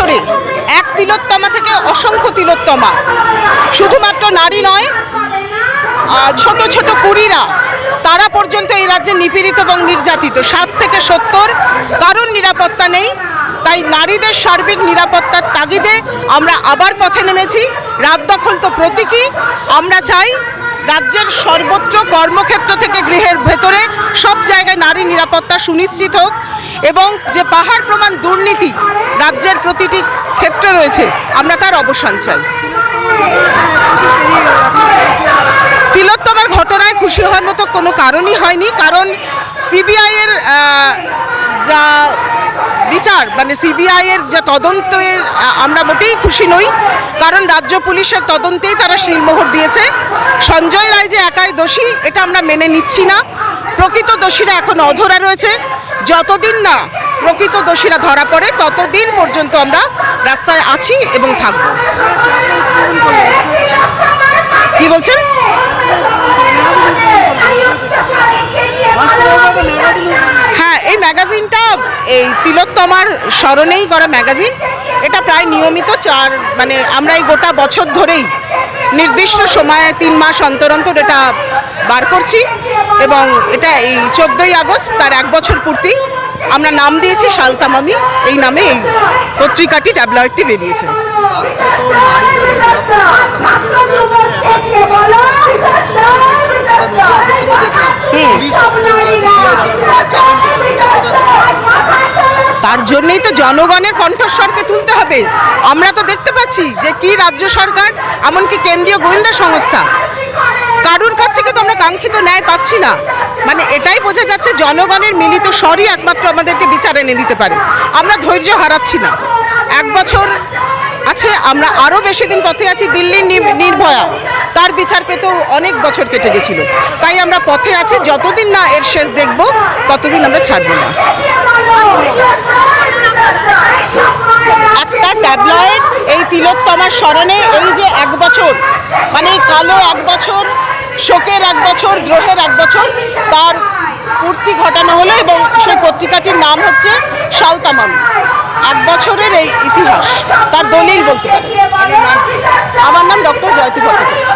ভেতরে এক তিলোত্তমা থেকে অসংখ্য তিলোত্তমা, শুধুমাত্র নারী নয়, ছোট ছোট কুড়িরা, তারা পর্যন্ত এই রাজ্যে নিপীড়িত এবং নির্যাতিত। 7 থেকে 70 কারণ নিরাপত্তা নেই। তাই নারীদের সার্বিক নিরাপত্তার তাগিদে আমরা আবার পথে নেমেছি। রাত দখল তো প্রতীকী। আমরা চাই রাজ্যের সর্বত্র কর্মক্ষেত্র থেকে গৃহের ভেতরে সব জায়গায় নারী নিরাপত্তা সুনিশ্চিত হোক, এবং যে পাহাড় প্রমাণ দুর্নীতি রাজ্যের প্রতিটি ক্ষেত্রে রয়েছে, আমরা তার অবসান চাই। তিলোত্তমার ঘটনায় খুশি হওয়ার মতো কোনো কারণই হয়নি, কারণ সিবিআইয়ের যা বিচার, মানে সিবিআইয়ের যা তদন্তে আমরা মোটেই খুশি নই, কারণ রাজ্য পুলিশের তদন্তেই তারা সিলমোহর দিয়েছে। সঞ্জয় রায় যে একাই দোষী, এটা আমরা মেনে নিচ্ছি না। প্রকৃত দোষীরা এখন অধরা রয়েছে। যতদিন না প্রকৃত দোষীরা ধরা পড়ে, ততদিন পর্যন্ত আমরা রাস্তায় আছি এবং থাকব। কি বলছেন? হ্যাঁ, এই ম্যাগাজিনটা এই তিলোত্তমার স্মরণেই করা ম্যাগাজিন। এটা প্রায় নিয়মিত মানে আমরা এই গোটা বছর ধরেই নির্দিষ্ট সময়ে 3 মাস অন্তর অন্তর এটা বার করছি, এবং এটা এই 14ই আগস্ট তার 1 বছর পূর্তি। আমরা নাম দিয়েছি সালতামামি, এই নামে এই পত্রিকাটি, ট্যাবলয়েডটি বেরিয়েছে। তার জন্যই তো জনগণের কণ্ঠস্বরকে তুলতে হবে। আমরা তো দেখতে পাচ্ছি যে কি রাজ্য সরকার, এমনকি কেন্দ্রীয় গোয়েন্দা সংস্থা, কারুর কাছ থেকে তো আমরা কাঙ্ক্ষিত ন্যায় পাচ্ছি না। মানে এটাই বোঝা যাচ্ছে জনগণের মিলিত স্বরই একমাত্র আমাদেরকে বিচার এনে দিতে পারে। আমরা ধৈর্য হারাচ্ছি না। 1 বছর আছে, আমরা আরও বেশি দিন পথে আছি। দিল্লির নির্ভয়া, তার বিচার পেতেও অনেক বছর কেটে গেছিল। তাই আমরা পথে আছি, যতদিন না এর শেষ দেখব ততদিন আমরা ছাড়ব না। একটা ট্যাবলয়েড এই তিলোত্তমার স্মরণে, এই যে 1 বছর, মানে কালো 1 বছর, শোকের 1 বছর, দ্রোহের 1 বছর, তার পূর্তি ঘটানো হলো, এবং সেই পত্রিকাটির নাম হচ্ছে সালতামামি। 1 বছরের এই ইতিহাস, তার দলিল বলতে পারে। আমার নাম ডক্টর জয়তী ভট্টাচার্য।